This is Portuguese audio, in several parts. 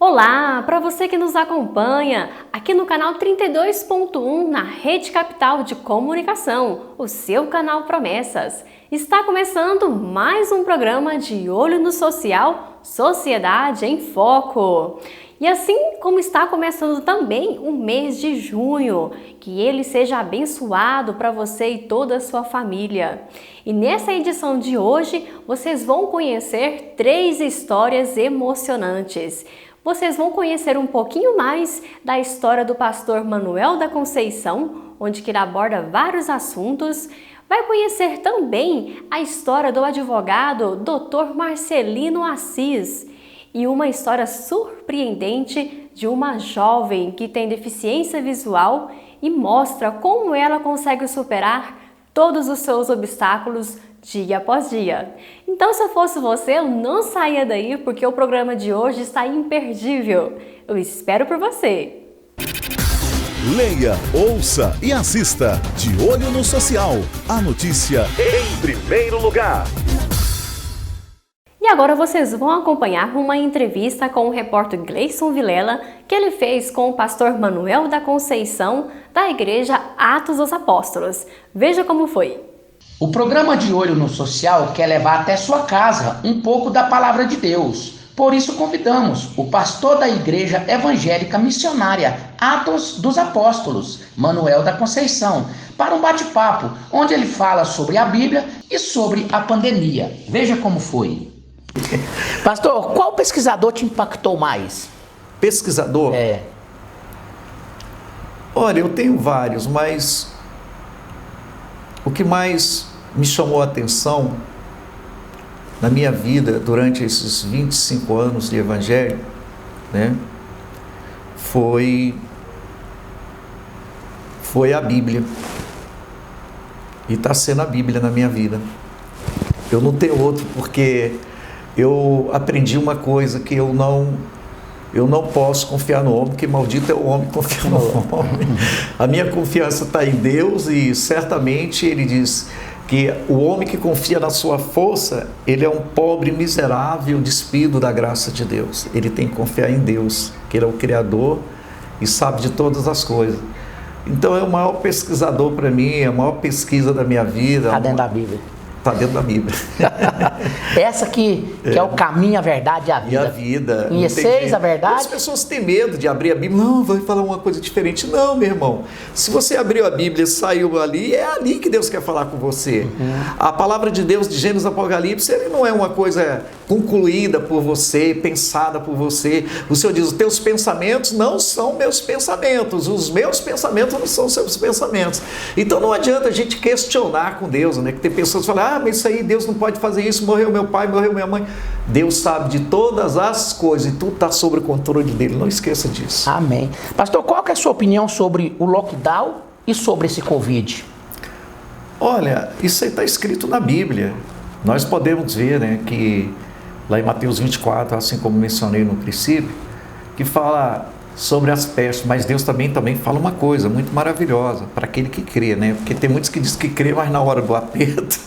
Olá, para você que nos acompanha aqui no canal 32.1 na Rede Capital de Comunicação, o seu canal Promessas. Está começando mais um programa de Olho no Social, Sociedade em Foco. E assim como está começando também o mês de junho, que ele seja abençoado para você e toda a sua família. E nessa edição de hoje, vocês vão conhecer 3 histórias emocionantes. Vocês vão conhecer um pouquinho mais da história do pastor Manuel da Conceição, onde que ele aborda vários assuntos. Vai conhecer também a história do advogado Dr. Marcelino Assis e uma história surpreendente de uma jovem que tem deficiência visual e mostra como ela consegue superar todos os seus obstáculos dia após dia. Então, se eu fosse você, eu não saía daí porque o programa de hoje está imperdível. Eu espero por você. Leia, ouça e assista De Olho no Social. A notícia em primeiro lugar. E agora vocês vão acompanhar uma entrevista com o repórter Gleison Vilela que ele fez com o pastor Manuel da Conceição da Igreja Atos dos Apóstolos. Veja como foi. O programa De Olho no Social quer levar até sua casa um pouco da palavra de Deus. Por isso convidamos o pastor da Igreja Evangélica Missionária Atos dos Apóstolos, Manuel da Conceição, para um bate-papo onde ele fala sobre a Bíblia e sobre a pandemia. Veja como foi. Pastor, qual pesquisador te impactou mais? Pesquisador? Olha, eu tenho vários, mas o que mais me chamou a atenção na minha vida durante esses 25 anos de evangelho, foi a Bíblia. E está sendo a Bíblia na minha vida. Eu não tenho outro, porque eu aprendi uma coisa, que eu não posso confiar no homem, porque maldito é o homem que confia no homem. A minha confiança está em Deus e certamente ele diz que o homem que confia na sua força, ele é um pobre miserável despido da graça de Deus. Ele tem que confiar em Deus, que ele é o Criador e sabe de todas as coisas. Então é o maior pesquisador para mim, é a maior pesquisa da minha vida. Está dentro da Bíblia. Está dentro da Bíblia. Essa que é o caminho, a verdade e a vida. E a vida. Conheceis a verdade? As pessoas têm medo de abrir a Bíblia. Não, vai falar uma coisa diferente. Não, meu irmão. Se você abriu a Bíblia e saiu ali, é ali que Deus quer falar com você. A palavra de Deus de Gênesis Apocalipse, ele não é uma coisa concluída por você, pensada por você. O Senhor diz, os teus pensamentos não são meus pensamentos. Os meus pensamentos não são seus pensamentos. Então não adianta a gente questionar com Deus, né? Que tem pessoas que falam, mas isso aí, Deus não pode fazer isso, morreu meu pai, morreu minha mãe. Deus sabe de todas as coisas e tudo está sob o controle dele, não esqueça disso. Amém. Pastor, qual que é a sua opinião sobre o lockdown e sobre esse Covid? Olha, isso aí está escrito na Bíblia. Nós podemos ver, que lá em Mateus 24, assim como mencionei no princípio, que fala sobre as pestes, mas Deus também fala uma coisa muito maravilhosa para aquele que crê, porque tem muitos que dizem que crê, mas na hora do aperto,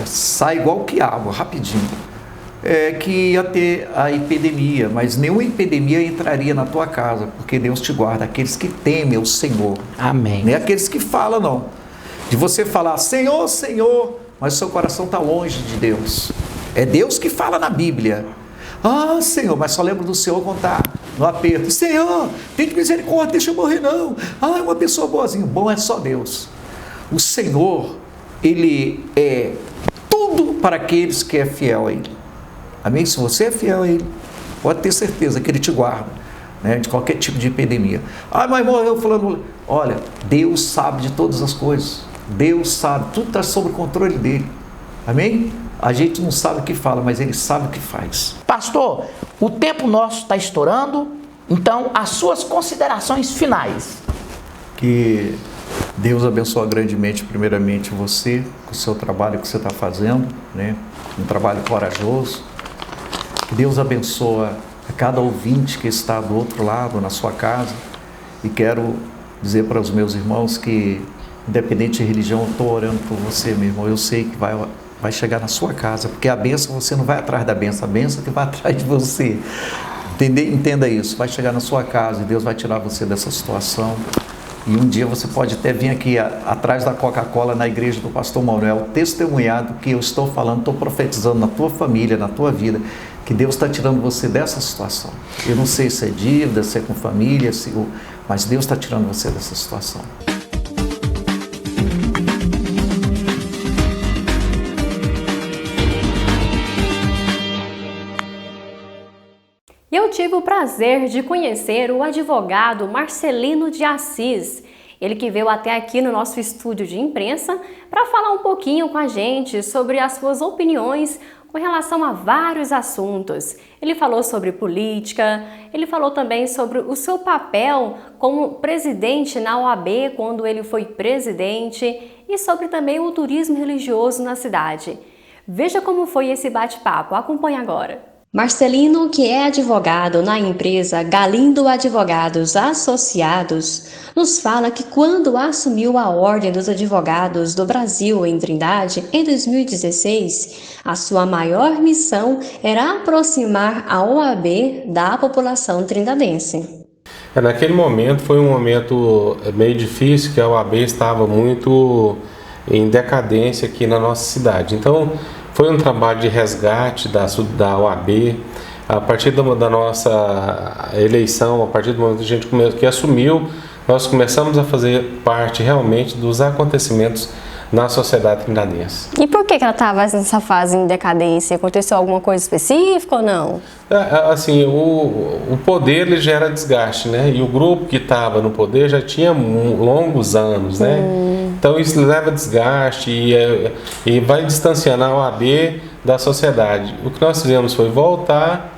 sai igual que água, rapidinho. Que ia ter a epidemia, mas nenhuma epidemia entraria na tua casa, porque Deus te guarda, aqueles que temem o Senhor. Amém. Nem aqueles que falam, não. De você falar, Senhor, Senhor, mas o seu coração está longe de Deus. É Deus que fala na Bíblia. Ah, Senhor, mas só lembro do Senhor quando está no aperto. Senhor, tem misericórdia, deixa eu morrer não. Ah, é uma pessoa boazinha. Bom é só Deus. O Senhor, Ele é tudo para aqueles que é fiel a Ele. Amém? Se você é fiel a Ele, pode ter certeza que Ele te guarda, de qualquer tipo de epidemia. Ah, mas morreu falando. Olha, Deus sabe de todas as coisas. Deus sabe, tudo está sob o controle dEle. Amém? A gente não sabe o que fala, mas Ele sabe o que faz. Pastor, o tempo nosso está estourando, então as suas considerações finais. Que Deus abençoe grandemente, primeiramente, você, com o seu trabalho que você está fazendo, um trabalho corajoso. Que Deus abençoe a cada ouvinte que está do outro lado, na sua casa. E quero dizer para os meus irmãos que, independente de religião, eu estou orando por você, meu irmão. Eu sei que vai chegar na sua casa, porque a bênção, você não vai atrás da bênção, a bênção que vai atrás de você. Entenda isso, vai chegar na sua casa e Deus vai tirar você dessa situação. E um dia você pode até vir aqui atrás da Coca-Cola na igreja do pastor Manuel, testemunhar do que eu estou falando, estou profetizando na tua família, na tua vida, que Deus está tirando você dessa situação. Eu não sei se é dívida, se é com família, mas Deus está tirando você dessa situação. Eu tive o prazer de conhecer o advogado Marcelino de Assis, ele que veio até aqui no nosso estúdio de imprensa para falar um pouquinho com a gente sobre as suas opiniões com relação a vários assuntos. Ele falou sobre política, ele falou também sobre o seu papel como presidente na OAB quando ele foi presidente e sobre também o turismo religioso na cidade. Veja como foi esse bate-papo, acompanhe agora. Marcelino, que é advogado na empresa Galindo Advogados Associados, nos fala que quando assumiu a Ordem dos Advogados do Brasil em Trindade, em 2016, a sua maior missão era aproximar a OAB da população trindadense. Naquele momento foi um momento meio difícil, que a OAB estava muito em decadência aqui na nossa cidade. Então, foi um trabalho de resgate da OAB, a partir da nossa eleição, a partir do momento que assumiu, nós começamos a fazer parte realmente dos acontecimentos na sociedade trindadense. E por que ela estava nessa fase em decadência? Aconteceu alguma coisa específica ou não? Assim, o poder ele gera desgaste, né? E o grupo que estava no poder já tinha longos anos, né? Então isso leva desgaste e vai distanciando a OAB da sociedade. O que nós fizemos foi voltar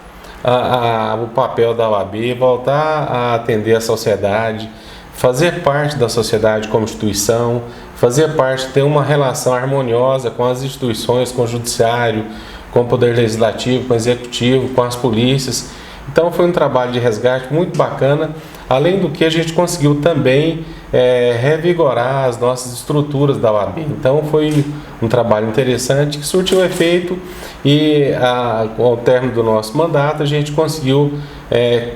o papel da OAB, voltar a atender a sociedade, fazer parte da sociedade como instituição, fazer parte, ter uma relação harmoniosa com as instituições, com o judiciário, com o poder legislativo, com o executivo, com as polícias. Então foi um trabalho de resgate muito bacana, além do que a gente conseguiu também revigorar as nossas estruturas da OAB. Então foi um trabalho interessante que surtiu efeito e ao término do nosso mandato a gente conseguiu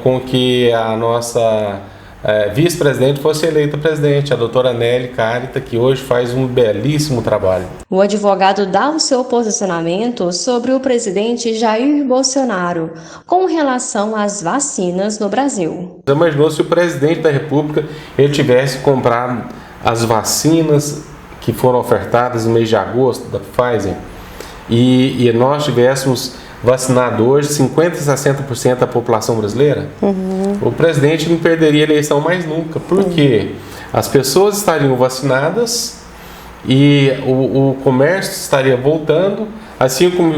com que a nossa vice-presidente fosse eleita presidente, a doutora Nelly Carita, que hoje faz um belíssimo trabalho. O advogado dá o seu posicionamento sobre o presidente Jair Bolsonaro com relação às vacinas no Brasil. Você imaginou se o presidente da República ele tivesse comprado as vacinas que foram ofertadas no mês de agosto da Pfizer e nós tivéssemos vacinado hoje 50% a 60% da população brasileira? O presidente não perderia a eleição mais nunca, porque as pessoas estariam vacinadas e o comércio estaria voltando, assim como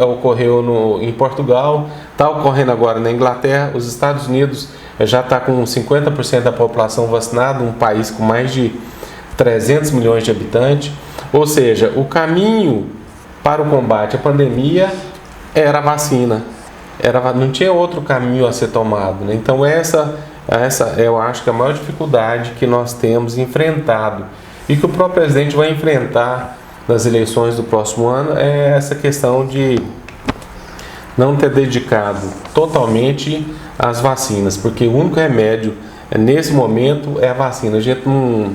ocorreu em Portugal, está ocorrendo agora na Inglaterra, os Estados Unidos já está com 50% da população vacinada, um país com mais de 300 milhões de habitantes, ou seja, o caminho para o combate à pandemia era a vacina, não tinha outro caminho a ser tomado, né? Então essa eu acho que é a maior dificuldade que nós temos enfrentado e que o próprio presidente vai enfrentar nas eleições do próximo ano é essa questão de não ter dedicado totalmente às vacinas, porque o único remédio nesse momento é a vacina. A gente não,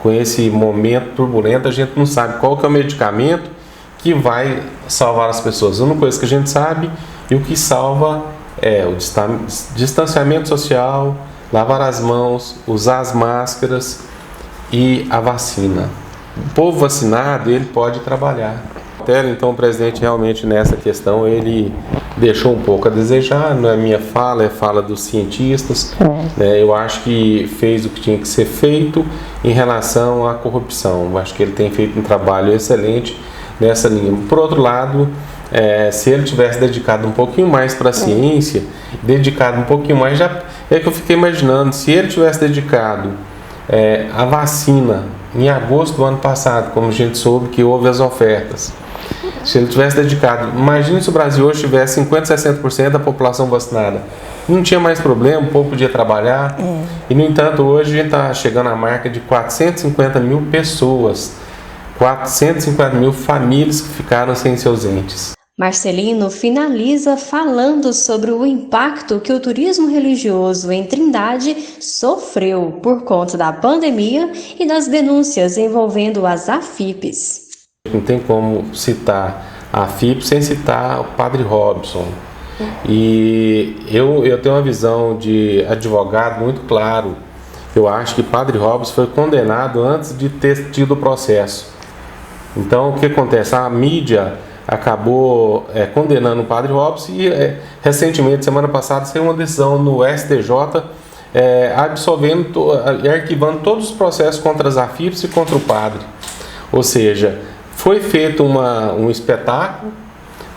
com esse momento turbulento, a gente não sabe qual que é o medicamento que vai salvar as pessoas. A única coisa que a gente sabe e o que salva é o distanciamento social, lavar as mãos, usar as máscaras e a vacina. O povo vacinado, ele pode trabalhar. Então o presidente realmente nessa questão ele deixou um pouco a desejar, não é minha fala, é fala dos cientistas. Eu acho que fez o que tinha que ser feito em relação à corrupção. Eu acho que ele tem feito um trabalho excelente nessa linha. Por outro lado, se ele tivesse dedicado um pouquinho mais para a ciência, dedicado um pouquinho mais, já é que eu fiquei imaginando, se ele tivesse dedicado a vacina em agosto do ano passado, como a gente soube que houve as ofertas, se ele tivesse dedicado, imagine se o Brasil hoje tivesse 50%, 60% da população vacinada, não tinha mais problema, o povo podia trabalhar, e no entanto hoje a gente está chegando à marca de 450 mil pessoas, 450 mil famílias que ficaram sem seus entes. Marcelino finaliza falando sobre o impacto que o turismo religioso em Trindade sofreu por conta da pandemia e das denúncias envolvendo as AFIPs. Não tem como citar a AFIP sem citar o Padre Robson. E eu tenho uma visão de advogado muito claro. Eu acho que Padre Robson foi condenado antes de ter tido o processo. Então, o que acontece? A mídia acabou condenando o Padre Robson e recentemente, semana passada, saiu uma decisão no STJ absolvendo e arquivando todos os processos contra as AFIPs e contra o padre. Ou seja, foi feito um espetáculo,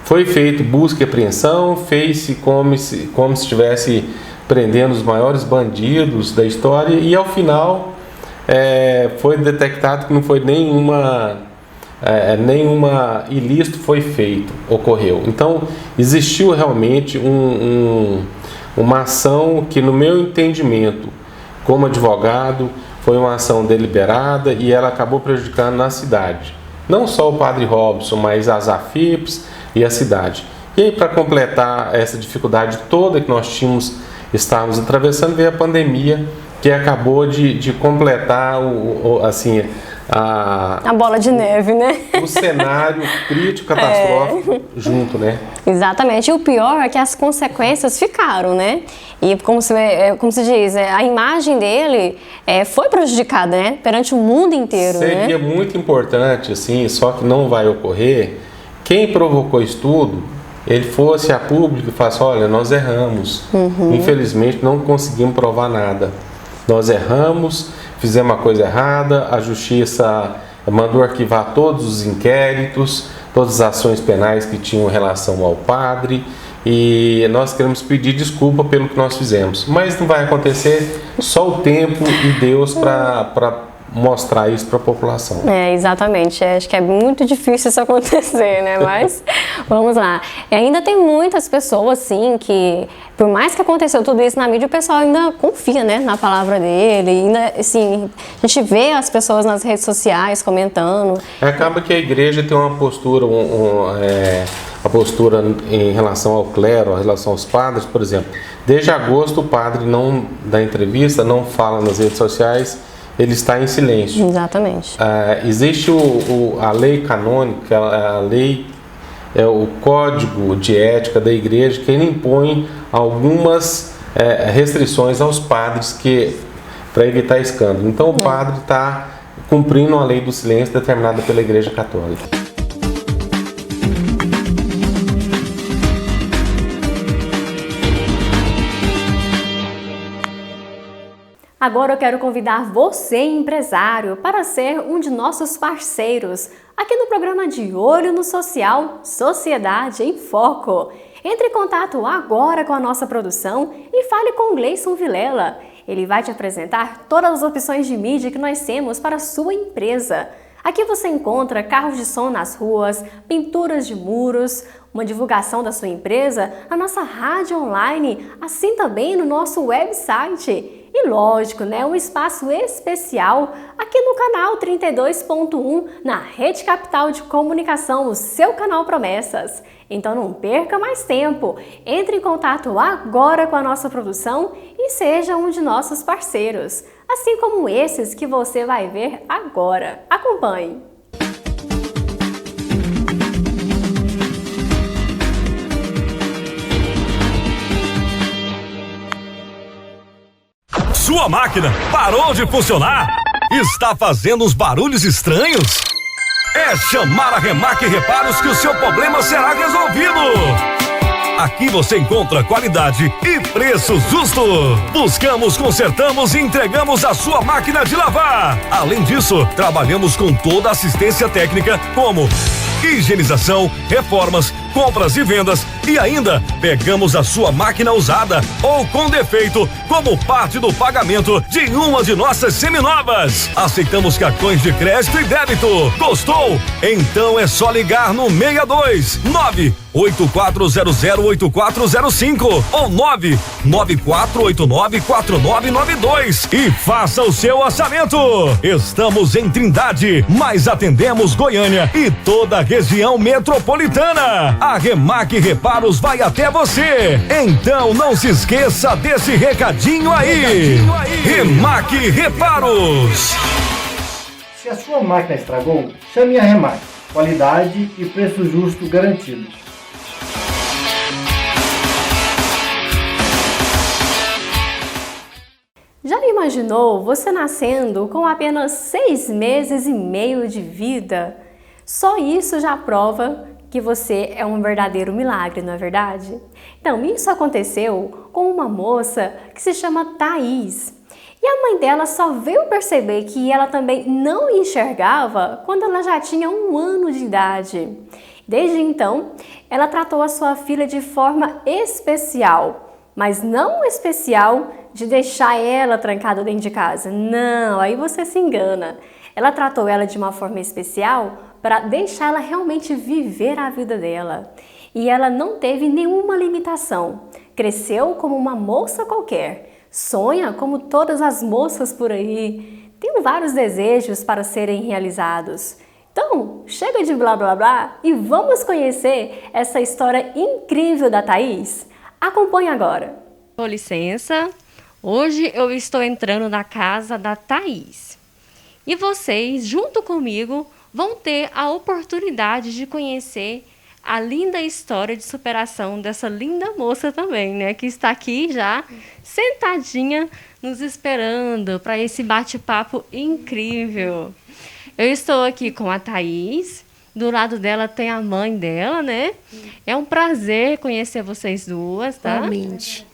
foi feito busca e apreensão, fez-se como se estivesse prendendo os maiores bandidos da história e ao final foi detectado que não foi nenhuma ilícito foi feito, ocorreu. Então, existiu realmente uma ação que, no meu entendimento, como advogado, foi uma ação deliberada e ela acabou prejudicando na cidade. Não só o Padre Robson, mas as AFIPs e a cidade. E aí, para completar essa dificuldade toda que nós estávamos atravessando, veio a pandemia, que acabou de completar a bola de neve, né? O cenário crítico, catastrófico junto, né? Exatamente. E o pior é que as consequências ficaram, né? E como se diz, a imagem dele foi prejudicada, né? Perante o mundo inteiro, Seria muito importante, assim, só que não vai ocorrer, quem provocou isso tudo, ele fosse a público e falasse, olha, nós erramos. Infelizmente, não conseguimos provar nada. Nós erramos, fizemos uma coisa errada, a justiça mandou arquivar todos os inquéritos, todas as ações penais que tinham relação ao padre e nós queremos pedir desculpa pelo que nós fizemos. Mas não vai acontecer, só o tempo e Deus para mostrar isso para a população. Exatamente. Acho que é muito difícil isso acontecer, né? Mas vamos lá. E ainda tem muitas pessoas, assim, que por mais que aconteceu tudo isso na mídia, o pessoal ainda confia, né, na palavra dele. Ainda, assim, a gente vê as pessoas nas redes sociais comentando. Acaba que a igreja tem uma postura, a postura em relação ao clero, em relação aos padres, por exemplo. Desde agosto o padre não dá entrevista, não fala nas redes sociais, ele está em silêncio. Exatamente. Existe a lei canônica, a lei, o código de ética da igreja, que ele impõe algumas restrições aos padres para evitar escândalo. Então o padre está cumprindo a lei do silêncio determinada pela Igreja Católica. Agora eu quero convidar você, empresário, para ser um de nossos parceiros aqui no programa De Olho no Social, Sociedade em Foco. Entre em contato agora com a nossa produção e fale com o Gleison Vilela. Ele vai te apresentar todas as opções de mídia que nós temos para a sua empresa. Aqui você encontra carros de som nas ruas, pinturas de muros, uma divulgação da sua empresa, a nossa rádio online, assim também no nosso website. E lógico, né, um espaço especial aqui no canal 32.1, na Rede Capital de Comunicação, o seu canal Promessas. Então não perca mais tempo, entre em contato agora com a nossa produção e seja um de nossos parceiros, assim como esses que você vai ver agora. Acompanhe! Sua máquina parou de funcionar? Está fazendo uns barulhos estranhos? É chamar a Remac Reparos que o seu problema será resolvido. Aqui você encontra qualidade e preço justo. Buscamos, consertamos e entregamos a sua máquina de lavar. Além disso, trabalhamos com toda a assistência técnica como higienização, reformas, compras e vendas e ainda pegamos a sua máquina usada ou com defeito como parte do pagamento de uma de nossas seminovas. Aceitamos cartões de crédito e débito. Gostou? Então é só ligar no 62 984008405 ou 994894992 e faça o seu orçamento. Estamos em Trindade, mas atendemos Goiânia e toda a região metropolitana. A Remac Reparos vai até você. Então não se esqueça desse recadinho aí. Remac Reparos. Se a sua máquina estragou, chame a Remac. Qualidade e preço justo garantido. Já imaginou você nascendo com apenas 6 meses e meio de vida? Só isso já prova que você é um verdadeiro milagre, não é verdade? Então, isso aconteceu com uma moça que se chama Thaís. E a mãe dela só veio perceber que ela também não enxergava quando ela já tinha 1 ano de idade. Desde então, ela tratou a sua filha de forma especial, mas não especial de deixar ela trancada dentro de casa. Não, aí você se engana. Ela tratou ela de uma forma especial para deixar ela realmente viver a vida dela. E ela não teve nenhuma limitação. Cresceu como uma moça qualquer. Sonha como todas as moças por aí. Tem vários desejos para serem realizados. Então, chega de blá blá blá e vamos conhecer essa história incrível da Thaís. Acompanhe agora. Com licença, hoje eu estou entrando na casa da Thaís. E vocês, junto comigo, vão ter a oportunidade de conhecer a linda história de superação dessa linda moça também, né? Que está aqui já sentadinha nos esperando para esse bate-papo incrível. Eu estou aqui com a Thaís, do lado dela tem a mãe dela, né? É um prazer conhecer vocês duas, tá? Realmente.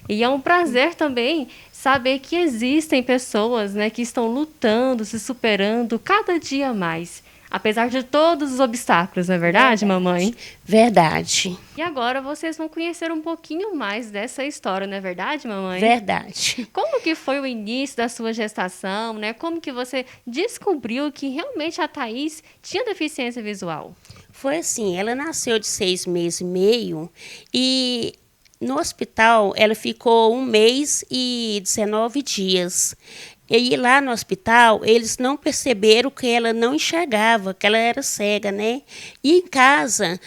E é um prazer também saber que existem pessoas, né, que estão lutando, se superando cada dia mais. Apesar de todos os obstáculos, não é verdade, mamãe? Verdade. E agora vocês vão conhecer um pouquinho mais dessa história, não é verdade, mamãe? Verdade. Como que foi o início da sua gestação, né? Como que você descobriu que realmente a Thaís tinha deficiência visual? Foi assim, ela nasceu de 6 meses e meio e no hospital ela ficou 1 mês e 19 dias. E lá no hospital, eles não perceberam que ela não enxergava, que ela era cega, né? E em casa,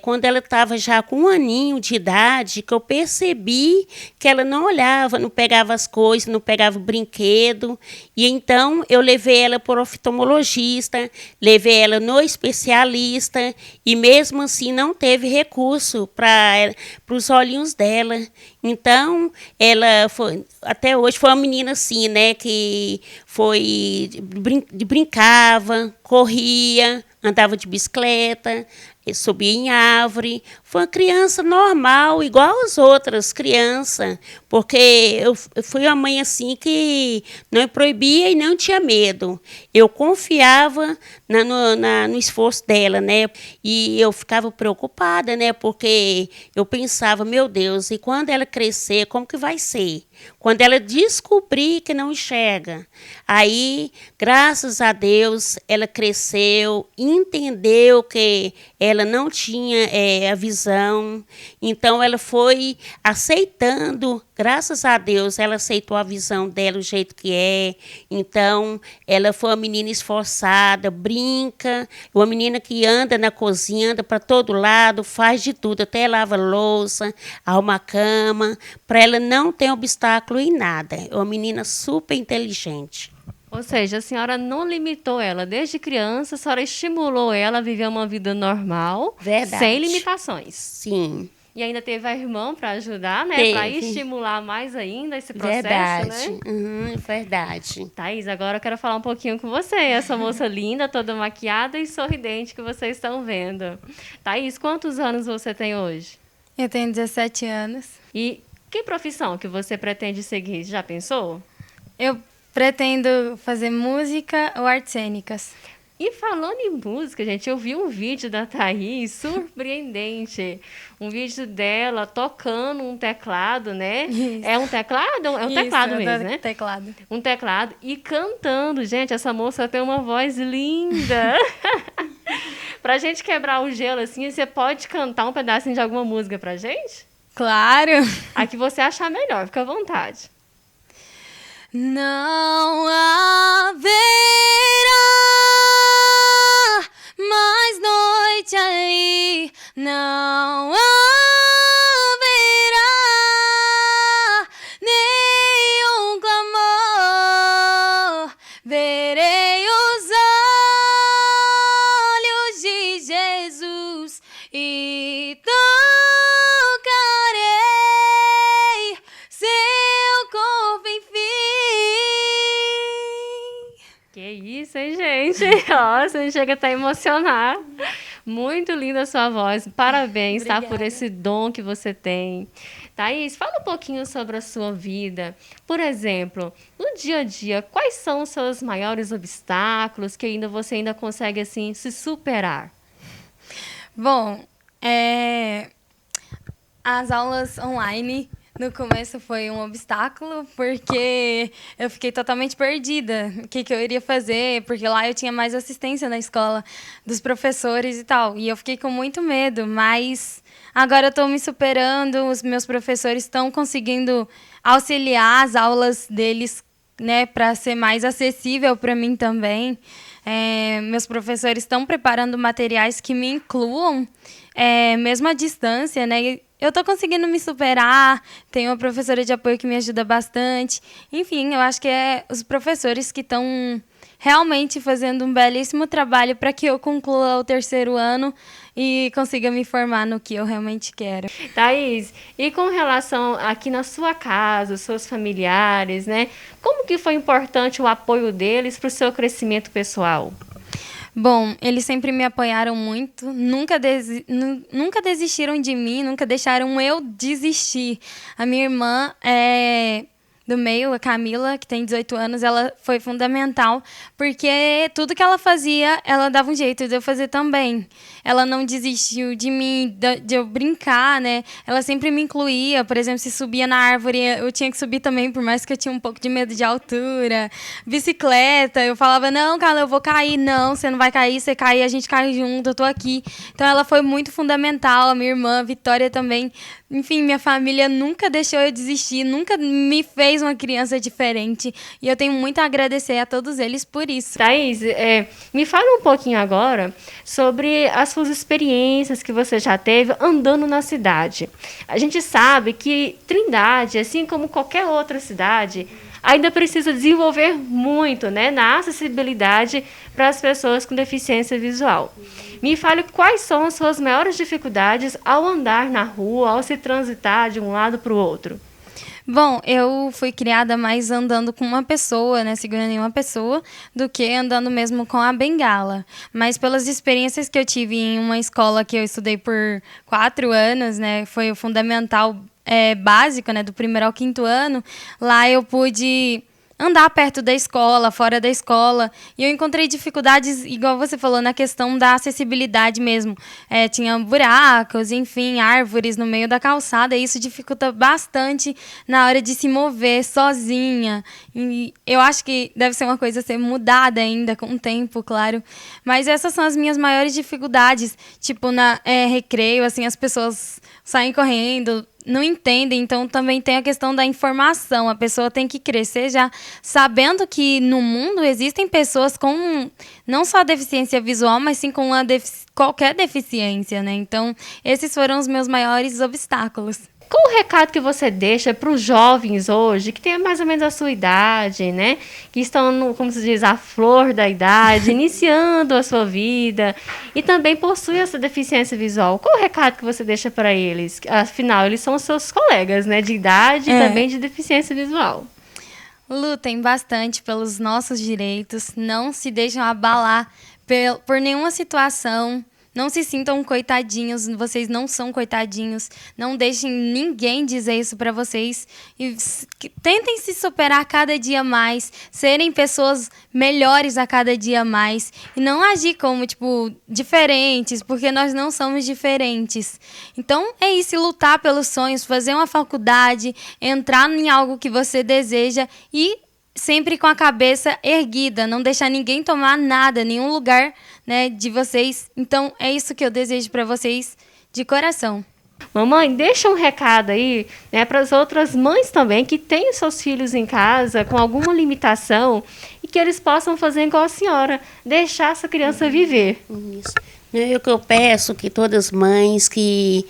quando ela estava já com 1 aninho de idade, que eu percebi que ela não olhava, não pegava as coisas, não pegava o brinquedo. E então, eu levei ela para o oftalmologista, levei ela no especialista, e mesmo assim não teve recurso para os olhinhos dela. Então, ela foi, até hoje foi uma menina assim, né, que brincava, corria, andava de bicicleta, subia em árvore. Foi uma criança normal, igual as outras crianças, porque eu fui uma mãe assim que não proibia e não tinha medo. Eu confiava no esforço dela, né? E eu ficava preocupada, né? Porque eu pensava, meu Deus, e quando ela crescer, como que vai ser? Quando ela descobrir que não enxerga. Aí, graças a Deus, ela cresceu, entendeu que ela não tinha a visão. Então, ela foi aceitando, graças a Deus, ela aceitou a visão dela do jeito que é. Então, ela foi uma menina esforçada, brinca, uma menina que anda na cozinha, anda para todo lado, faz de tudo, até lava louça, arruma a cama, para ela não ter obstáculo em nada. É uma menina super inteligente. Ou seja, a senhora não limitou ela. Desde criança, a senhora estimulou ela a viver uma vida normal, Verdade. Sem limitações. Sim. E ainda teve a irmã para ajudar, né? Para estimular mais ainda esse processo, verdade. né? Verdade. Thaís, agora eu quero falar um pouquinho com você. Essa moça linda, toda maquiada e sorridente que vocês estão vendo. Thaís, quantos anos você tem hoje? Eu tenho 17 anos. E que profissão que você pretende seguir? Já pensou? Eu pretendo fazer música ou artes cênicas. E falando em música, gente, eu vi um vídeo da Thaís surpreendente. Um vídeo dela tocando um teclado, né? Isso. É um teclado? É um teclado mesmo, né? Teclado. Um teclado. E cantando. Gente, essa moça tem uma voz linda. Pra gente quebrar o gelo, assim, você pode cantar um pedacinho de alguma música pra gente? Claro! A que você achar melhor, fica à vontade. Não haverá mais noite ali, não haverá nenhum clamor, verei os olhos de Jesus e tocarei seu corpo, enfim. Que isso, hein, gente? Nossa, chega até a emocionar. Muito linda a sua voz. Parabéns, tá? Por esse dom que você tem. Thaís, fala um pouquinho sobre a sua vida. Por exemplo, no dia a dia, quais são os seus maiores obstáculos que você ainda consegue, assim, se superar? Bom, as aulas online no começo foi um obstáculo, porque eu fiquei totalmente perdida. O que eu iria fazer? Porque lá eu tinha mais assistência na escola dos professores e tal. E eu fiquei com muito medo, mas agora eu estou me superando. Os meus professores estão conseguindo auxiliar as aulas deles, né, para ser mais acessível para mim também. Meus professores estão preparando materiais que me incluam, mesmo à distância, né? Eu estou conseguindo me superar, tenho uma professora de apoio que me ajuda bastante. Enfim, eu acho que os professores que estão realmente fazendo um belíssimo trabalho para que eu conclua o 3º ano e consiga me formar no que eu realmente quero. Thaís, e com relação aqui na sua casa, os seus familiares, né? Como que foi importante o apoio deles para o seu crescimento pessoal? Bom, eles sempre me apoiaram muito, nunca desistiram de mim, nunca deixaram eu desistir. A minha irmã do meio, a Camila, que tem 18 anos, ela foi fundamental, porque tudo que ela fazia, ela dava um jeito de eu fazer também. Ela não desistiu de mim, de eu brincar, né? Ela sempre me incluía, por exemplo, se subia na árvore, eu tinha que subir também, por mais que eu tinha um pouco de medo de altura. Bicicleta, eu falava, não, Carla, eu vou cair. Não, você não vai cair, você cair, a gente cai junto, eu tô aqui. Então ela foi muito fundamental, a minha irmã, a Vitória também. Enfim, minha família nunca deixou eu desistir, nunca me fez uma criança diferente. E eu tenho muito a agradecer a todos eles por isso. Thaís, me fala um pouquinho agora sobre as suas experiências que você já teve andando na cidade. A gente sabe que Trindade, assim como qualquer outra cidade, ainda precisa desenvolver muito, né, na acessibilidade para as pessoas com deficiência visual. Me fale quais são as suas maiores dificuldades ao andar na rua, ao se transitar de um lado para o outro. Bom, eu fui criada mais andando com uma pessoa, né, segurando em uma pessoa, do que andando mesmo com a bengala. Mas pelas experiências que eu tive em uma escola que eu estudei por 4 anos, né, foi o fundamental básico, né, do 1º ao 5º ano, lá eu pude andar perto da escola, fora da escola, e eu encontrei dificuldades, igual você falou, na questão da acessibilidade mesmo. Tinha buracos, enfim, árvores no meio da calçada, e isso dificulta bastante na hora de se mover sozinha. E eu acho que deve ser uma coisa a ser mudada ainda com o tempo, claro. Mas essas são as minhas maiores dificuldades. Tipo, na recreio, assim, as pessoas saem correndo, não entendem, então também tem a questão da informação. A pessoa tem que crescer já sabendo que no mundo existem pessoas com não só deficiência visual, mas sim com qualquer deficiência, né? Então, esses foram os meus maiores obstáculos. Qual o recado que você deixa para os jovens hoje, que têm mais ou menos a sua idade, né? Que estão, como se diz, a flor da idade, iniciando a sua vida e também possuem essa deficiência visual. Qual o recado que você deixa para eles? Afinal, eles são seus colegas, né? De idade e também de deficiência visual. Lutem bastante pelos nossos direitos, não se deixem abalar por nenhuma situação. Não se sintam coitadinhos, vocês não são coitadinhos. Não deixem ninguém dizer isso para vocês. E tentem se superar cada dia mais, serem pessoas melhores a cada dia mais. E não agir como, diferentes, porque nós não somos diferentes. Então, é isso, lutar pelos sonhos, fazer uma faculdade, entrar em algo que você deseja e sempre com a cabeça erguida, não deixar ninguém tomar nada, nenhum lugar, né, de vocês. Então, é isso que eu desejo para vocês de coração. Mamãe, deixa um recado aí, né, para as outras mães também que têm seus filhos em casa com alguma limitação e que eles possam fazer igual a senhora, deixar essa criança viver. Isso. O que eu peço que todas as mães que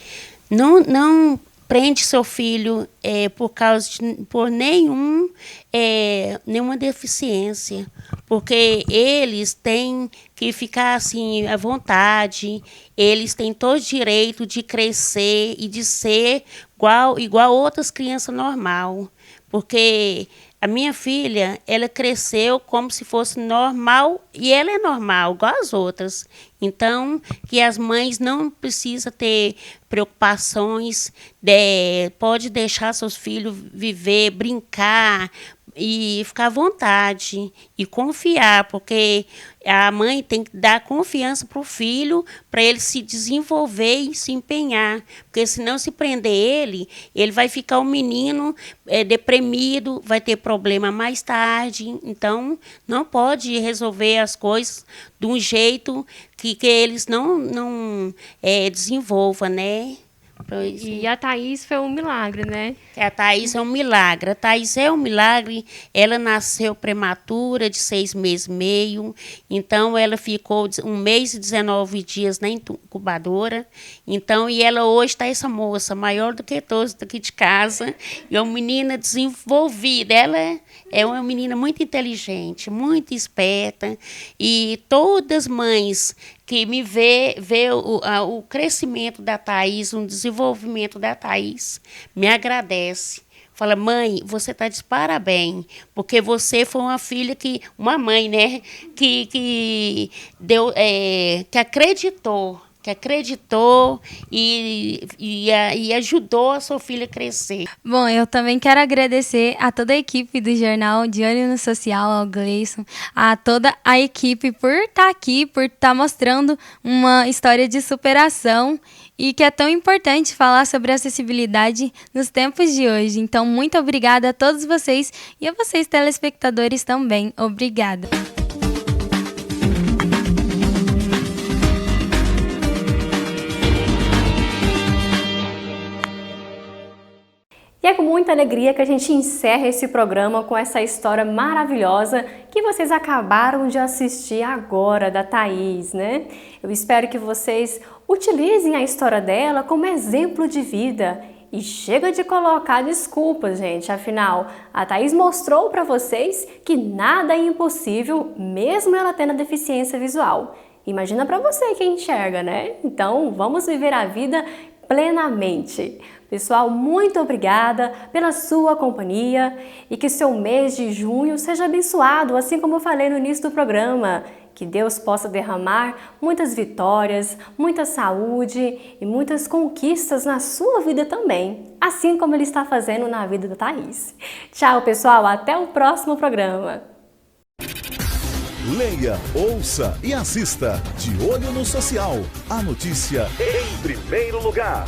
não prende seu filho por nenhuma deficiência, porque eles têm que ficar assim à vontade, eles têm todo o direito de crescer e de ser igual outras crianças normal, porque a minha filha, ela cresceu como se fosse normal, e ela é normal, igual as outras. Então, que as mães não precisam ter preocupações, pode deixar seus filhos viver, brincar, e ficar à vontade e confiar, porque a mãe tem que dar confiança para o filho, para ele se desenvolver e se empenhar, porque senão se prender ele vai ficar um menino deprimido, vai ter problema mais tarde. Então não pode resolver as coisas de um jeito que eles não desenvolvam, né? E a Thaís foi um milagre, né? A Thaís é um milagre. A Thaís é um milagre. Ela nasceu prematura, de 6 meses e meio. Então, ela ficou 1 mês e 19 dias na incubadora. Então, e ela hoje está essa moça, maior do que todos daqui de casa. E é uma menina desenvolvida. Ela é uma menina muito inteligente, muito esperta. E todas as mães que me vê o crescimento da Thaís, o desenvolvimento da Thaís, me agradece. Fala, mãe, você está de parabéns, porque você foi uma filha uma mãe, né, que acreditou e ajudou a sua filha a crescer. Bom, eu também quero agradecer a toda a equipe do Jornal De Olho no Social, ao Gleison, a toda a equipe por estar aqui, por estar mostrando uma história de superação e que é tão importante falar sobre acessibilidade nos tempos de hoje. Então, muito obrigada a todos vocês e a vocês, telespectadores, também. Obrigada. E é com muita alegria que a gente encerra esse programa com essa história maravilhosa que vocês acabaram de assistir agora, da Thaís, né? Eu espero que vocês utilizem a história dela como exemplo de vida. E chega de colocar desculpas, gente. Afinal, a Thaís mostrou para vocês que nada é impossível, mesmo ela tendo a deficiência visual. Imagina para você que enxerga, né? Então, vamos viver a vida plenamente. Pessoal, muito obrigada pela sua companhia e que seu mês de junho seja abençoado, assim como eu falei no início do programa. Que Deus possa derramar muitas vitórias, muita saúde e muitas conquistas na sua vida também, assim como Ele está fazendo na vida da Thaís. Tchau, pessoal, até o próximo programa. Leia, ouça e assista De Olho no Social. A notícia em primeiro lugar.